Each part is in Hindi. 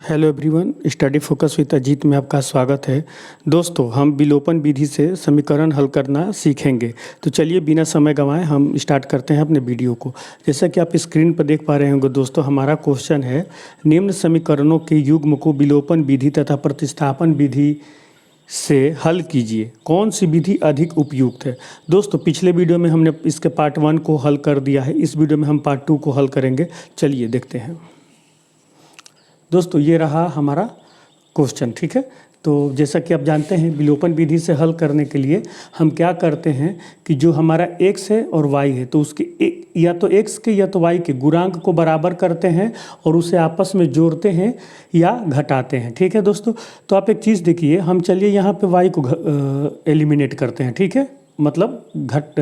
Hello everyone, study focus with Ajit में आपका स्वागत है। दोस्तों, हम विलोपन विधि से समीकरण हल करना सीखेंगे। तो चलिए बिना समय गंवाए हम स्टार्ट करते हैं अपने वीडियो को। जैसा कि आप स्क्रीन पर देख पा रहे होंगे दोस्तों, हमारा क्वेश्चन है निम्न समीकरणों के युग्म को विलोपन विधि तथा प्रतिस्थापन विधि से हल कीजिए, कौन सी विधि अधिक उपयुक्त है। दोस्तों, पिछले वीडियो में हमने इसके पार्ट 1 को हल कर दिया है, इस वीडियो में हम पार्ट 2 को हल करेंगे। चलिए देखते हैं। दोस्तों, ये रहा हमारा क्वेश्चन, ठीक है। तो जैसा कि आप जानते हैं, विलोपन विधि से हल करने के लिए हम क्या करते हैं कि जो हमारा x है और y है, तो उसके या तो x के या तो y के गुणांक को बराबर करते हैं और उसे आपस में जोड़ते हैं या घटाते हैं, ठीक है दोस्तों। तो आप एक चीज़ देखिए, हम चलिए यहाँ पे y को एलिमिनेट करते हैं, ठीक है, मतलब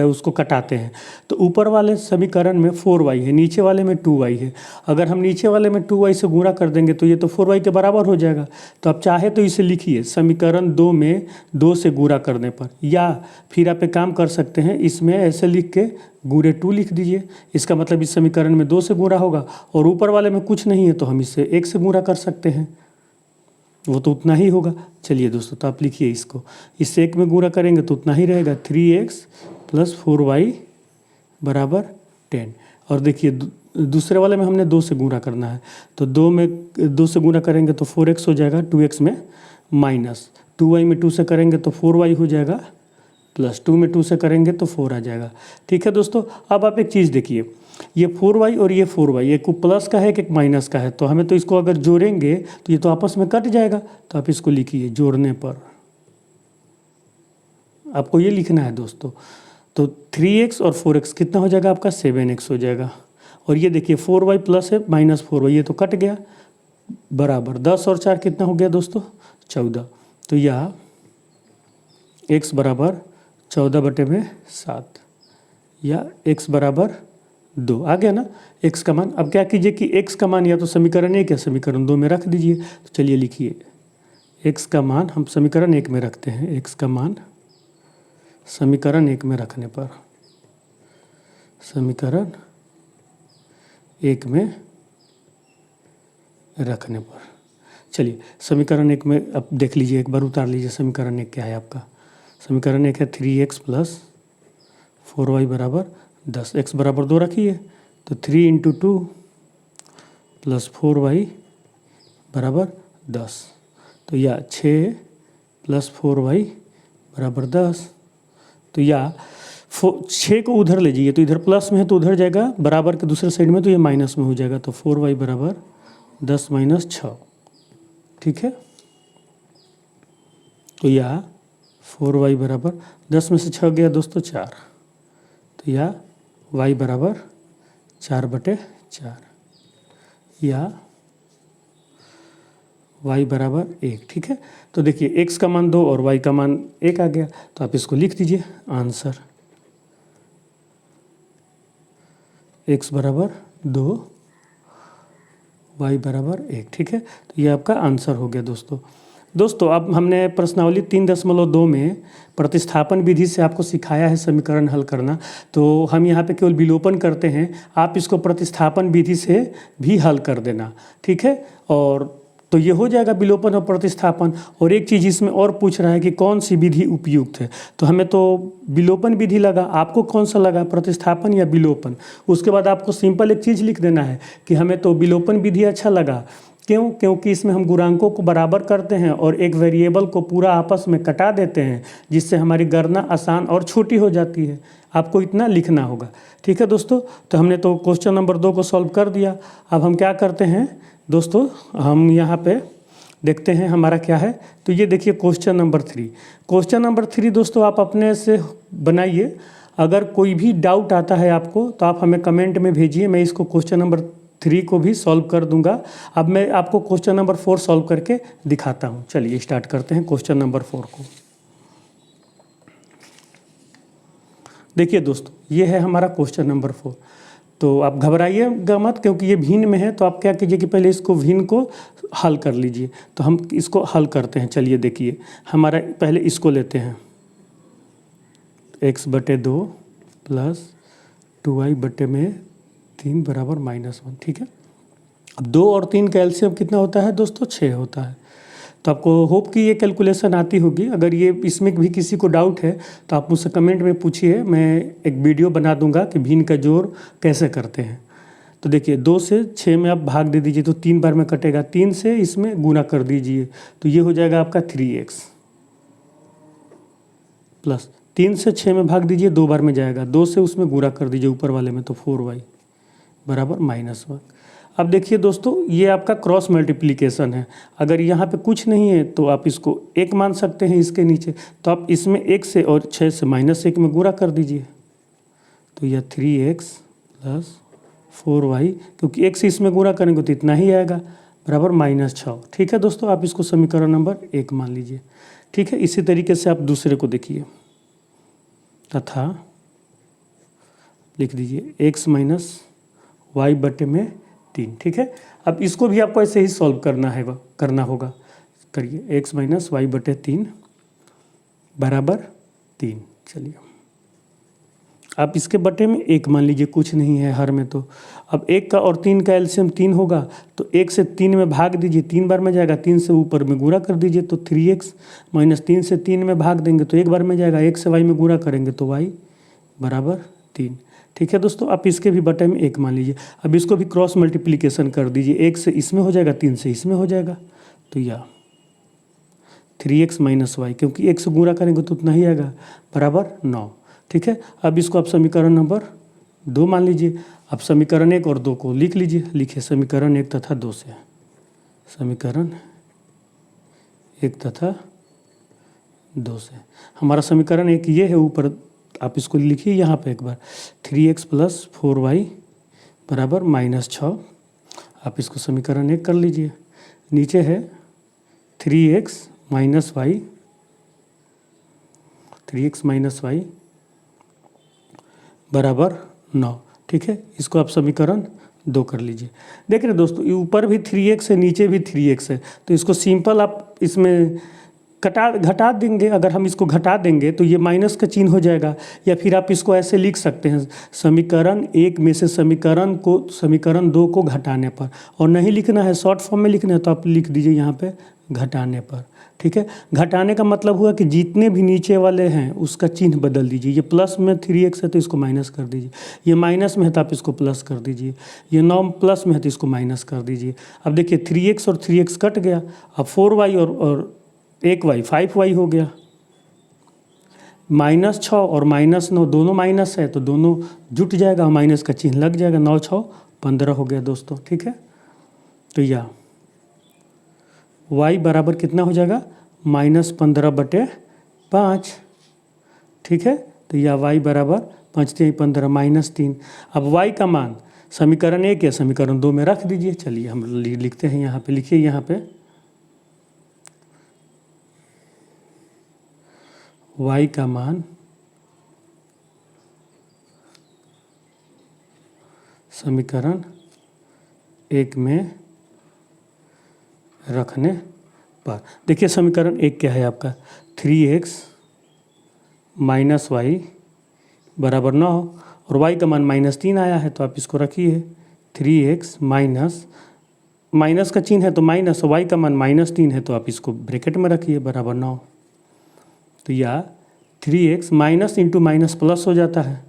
उसको कटाते हैं। तो ऊपर वाले समीकरण में 4y है, नीचे वाले में 2y है। अगर हम नीचे वाले में 2y से गुणा कर देंगे तो ये तो 4y के बराबर हो जाएगा। तो आप चाहे तो इसे लिखिए समीकरण 2 में 2 से गुणा करने पर, या फिर आप एक काम कर सकते हैं, इसमें ऐसे लिख के गुणे 2 लिख दीजिए। इसका मतलब इस समीकरण में 2 से गुणा होगा और ऊपर वाले में कुछ नहीं है तो हम इससे 1 से गुणा कर सकते हैं, वो तो उतना ही होगा। चलिए दोस्तों, तो आप लिखिए इसको, इससे 1 में गुणा करेंगे तो उतना ही रहेगा, 3x + 4y = 10। और देखिए दूसरे वाले में हमने 2 से गुणा करना है, तो 2 से गुणा करेंगे तो 4x हो जाएगा, 2x में माइनस 2y में 2 से करेंगे तो 4y हो जाएगा, प्लस 2 में 2 से करेंगे तो 4 आ जाएगा, ठीक है दोस्तों। अब आप एक चीज़ देखिए, ये 4y और ये 4y, एक प्लस का है एक माइनस का है, तो हमें तो इसको अगर जोड़ेंगे तो ये तो आपस में कट जाएगा। तो आप इसको लिखिए, जोड़ने पर आपको ये लिखना है दोस्तों। तो 3x और 4x कितना हो जाएगा आपका, 7x हो जाएगा। और ये देखिए 4y प्लस है माइनस 4y, ये तो कट गया, बराबर 10 और 4 कितना हो गया दोस्तों, 14। तो यह x बराबर 14/7 या x बराबर 2 आ गया ना, x का मान। अब क्या कीजिए कि x का मान या तो समीकरण 1 या समीकरण 2 में रख दीजिए। तो चलिए लिखिए, x का मान हम समीकरण 1 में रखते हैं। x का मान समीकरण 1 में रखने पर, समीकरण 1 में रखने पर, चलिए समीकरण 1 में अब देख लीजिए, एक बार उतार लीजिए समीकरण 1 क्या है आपका। समीकरण 1 है 3x + 4y = 10, x बराबर 2 रखिए, तो 3 × 2 + 4y = 10। तो या 6 + 4y = 10। तो या 6 को उधर ले जाइए, तो इधर प्लस में है तो उधर जाएगा, बराबर के दूसरे साइड में तो ये माइनस में हो जाएगा, तो 4y = 10 - 6, ठीक है। तो या 4y = 10 में से 6 गया दोस्तों 4, तो या y = 4/4 या y = 1, ठीक है। तो देखिए x का मान 2 और y का मान 1 आ गया, तो आप इसको लिख दीजिए आंसर, x = 2 y = 1, ठीक है। तो ये आपका आंसर हो गया दोस्तों। अब हमने प्रश्नावली 3.2 में प्रतिस्थापन विधि से आपको सिखाया है समीकरण हल करना, तो हम यहाँ पे केवल विलोपन करते हैं, आप इसको प्रतिस्थापन विधि से भी हल कर देना, ठीक है। और तो ये हो जाएगा विलोपन और प्रतिस्थापन। और एक चीज़ इसमें और पूछ रहा है कि कौन सी विधि उपयुक्त है, तो हमें तो विलोपन विधि लगा, आपको कौन सा लगा, प्रतिस्थापन या विलोपन। उसके बाद आपको सिंपल एक चीज़ लिख देना है कि हमें तो विलोपन विधि अच्छा लगा, क्योंकि इसमें हम गुणांकों को बराबर करते हैं और एक वेरिएबल को पूरा आपस में कटा देते हैं, जिससे हमारी गणना आसान और छोटी हो जाती है। आपको इतना लिखना होगा, ठीक है दोस्तों। तो हमने तो क्वेश्चन नंबर 2 को सॉल्व कर दिया। अब हम क्या करते हैं दोस्तों, हम यहाँ पे देखते हैं हमारा क्या है। तो ये देखिए क्वेश्चन नंबर 3। क्वेश्चन नंबर 3 दोस्तों आप अपने से बनाइए। अगर कोई भी डाउट आता है आपको तो आप हमें कमेंट में भेजिए, मैं इसको क्वेश्चन नंबर 3 को भी सॉल्व कर दूंगा। अब मैं आपको क्वेश्चन नंबर 4 सॉल्व करके दिखाता हूँ। चलिए स्टार्ट करते हैं क्वेश्चन नंबर 4 को। देखिए दोस्तों, ये है हमारा क्वेश्चन नंबर 4। तो आप घबराइएगा मत, क्योंकि ये भिन्न में है, तो आप क्या कीजिए कि पहले इसको भिन्न को हल कर लीजिए। तो हम इसको हल करते हैं। चलिए देखिए, हमारा पहले इसको लेते हैं, x/2 + 2y/3 = -1, ठीक है। अब 2 और 3 का एलसीएम कितना होता है दोस्तों? 6 होता है। तो आपको होप कि ये कैलकुलेशन आती होगी। अगर ये इसमें भी किसी को डाउट है तो आप मुझसे कमेंट में पूछिए, मैं एक वीडियो बना दूंगा कि भिन्न का जोड़ कैसे करते हैं। तो देखिए 2 से 6 में आप भाग दे दीजिए तो 3 बार में कटेगा, 3 से इसमें गुना कर दीजिए तो ये हो जाएगा आपका 3x प्लस 3 से 6 में भाग दीजिए 2 बार में जाएगा, 2 से उसमें गुना कर दीजिए ऊपर वाले में तो 4y बराबर -1। अब देखिए दोस्तों ये आपका क्रॉस मल्टीप्लिकेशन है। अगर यहाँ पे कुछ नहीं है तो आप इसको 1 मान सकते हैं इसके नीचे, तो आप इसमें 1 से और 6 से -1 में गुणा कर दीजिए तो यह 3x प्लस 4y, क्योंकि 1 से इसमें गुणा करेंगे तो इतना ही आएगा बराबर -6। ठीक है दोस्तों, आप इसको समीकरण नंबर 1 मान लीजिए। ठीक है, इसी तरीके से आप दूसरे को देखिए, तथा लिख दीजिए x माइनस वाई बटे में 3। ठीक है, अब इसको भी आपको ऐसे ही सॉल्व करना होगा। करिए x माइनस वाई बटे 3 बराबर 3। चलिए आप इसके बटे में 1 मान लीजिए, कुछ नहीं है हर में। तो अब 1 का और 3 का एलसीएम 3 होगा तो 1 से 3 में भाग दीजिए, 3 बार में जाएगा, 3 से ऊपर में गुणा कर दीजिए तो 3x माइनस 3 से 3 में भाग देंगे तो 1 बार में जाएगा, 1 से y में गुणा करेंगे तो y बराबर 3। ठीक है दोस्तों, आप इसके भी बटे में 1 मान लीजिए। अब इसको भी क्रॉस मल्टीप्लिकेशन कर दीजिए, 1 से इसमें हो जाएगा, 3 से इसमें हो जाएगा तो यह 3x माइनस वाई, क्योंकि 1 से गुणा करेंगे तो उतना ही आएगा बराबर 9। ठीक है, अब इसको आप समीकरण नंबर 2 मान लीजिए। अब समीकरण 1 और 2 को लिख लीजिए। लिखिए समीकरण 1 तथा 2 से, समीकरण 1 तथा 2 से हमारा समीकरण 1 ये है, ऊपर आप इसको लिखिए यहाँ पे एक बार, 3x प्लस 4y बराबर -6। आप इसको समीकरण 1 कर लीजिए। नीचे है 3x minus Y, 3x minus Y बराबर 9। ठीक है, इसको आप समीकरण 2 कर लीजिए। देख रहे दोस्तों, ऊपर भी 3x है, नीचे भी 3x है, तो इसको सिंपल आप इसमें घटा देंगे। अगर हम इसको घटा देंगे तो ये माइनस का चिन्ह हो जाएगा, या फिर आप इसको ऐसे लिख सकते हैं, समीकरण 1 में से समीकरण 2 को घटाने पर, और नहीं लिखना है शॉर्ट फॉर्म में लिखना है तो आप लिख दीजिए यहाँ पे घटाने पर। ठीक है, घटाने का मतलब हुआ कि जितने भी नीचे वाले हैं उसका चिन्ह बदल दीजिए। ये प्लस में 3x है तो इसको माइनस कर दीजिए, ये माइनस में है तो आप इसको प्लस कर दीजिए, ये 9 प्लस में है तो इसको माइनस कर दीजिए। अब देखिए 3x और 3x कट गया, अब 4y और 1y 5y हो गया, -6 और -9 दोनों माइनस है तो दोनों जुट जाएगा, माइनस का चिन्ह लग जाएगा, 9 6 15 हो गया दोस्तों। ठीक है, तो यह y बराबर कितना हो जाएगा, -15 बटे 5। ठीक है, तो यह y बराबर 5 3 15 -3। अब y का मान समीकरण 1 या समीकरण 2 में रख दीजिए। चलिए हम लिखते हैं यहाँ पे, लिखिए यहाँ पे y का मान समीकरण 1 में रखने पर, देखिए समीकरण 1 क्या है आपका, 3x माइनस वाई बराबर 9, और y का मान -3 आया है तो आप इसको रखिए, 3x माइनस का चिन्ह है तो माइनस, y का मान -3 है तो आप इसको ब्रैकेट में रखिए बराबर 9। तो यह 3x minus into minus plus हो जाता है,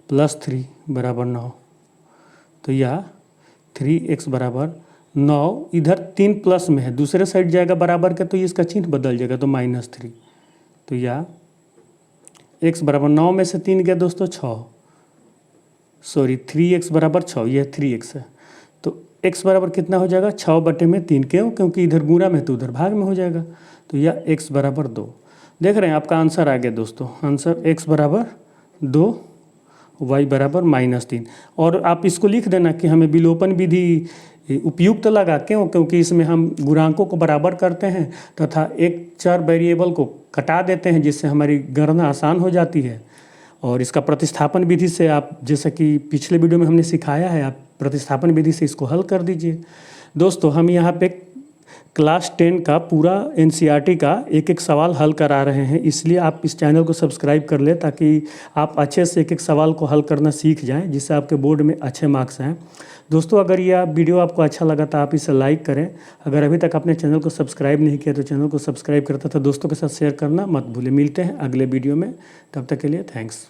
+3 बराबर 9। तो यह 3x बराबर 9, इधर 3 प्लस में है, दूसरे साइड जाएगा बराबर का तो ये इसका चिन्ह बदल जाएगा तो -3। तो यह x बराबर 9 में से 3 गया दोस्तों 6, सॉरी 3x बराबर 6, यह 3x है तो x बराबर कितना हो जाएगा, 6 बटे में 3। क्यों? क्योंकि इधर गुणा में तो उधर भाग में हो जाएगा। तो यह x बराबर 2। देख रहे हैं आपका आंसर आ गया दोस्तों, आंसर x बराबर 2, y बराबर -3। और आप इसको लिख देना कि हमें विलोपन विधि उपयुक्त लगा। क्यों? क्योंकि इसमें हम गुणांकों को बराबर करते हैं तथा एक चर वेरिएबल को कटा देते हैं, जिससे हमारी गणना आसान हो जाती है। और इसका प्रतिस्थापन विधि से आप, जैसा कि पिछले वीडियो में हमने सिखाया है, आप प्रतिस्थापन विधि से इसको हल कर दीजिए। दोस्तों हम यहाँ पे क्लास 10 का पूरा एनसीईआरटी का एक एक सवाल हल करा रहे हैं। इसलिए आप इस चैनल को सब्सक्राइब कर लें ताकि आप अच्छे से एक एक सवाल को हल करना सीख जाएं, जिससे आपके बोर्ड में अच्छे मार्क्स आएँ। दोस्तों, अगर यह वीडियो आपको अच्छा लगा तो आप इसे लाइक करें। अगर अभी तक आपने चैनल को सब्सक्राइब नहीं किया तो चैनल को सब्सक्राइब करता था दोस्तों के साथ शेयर करना मत भूलें। मिलते हैं अगले वीडियो में, तब तक के लिए थैंक्स।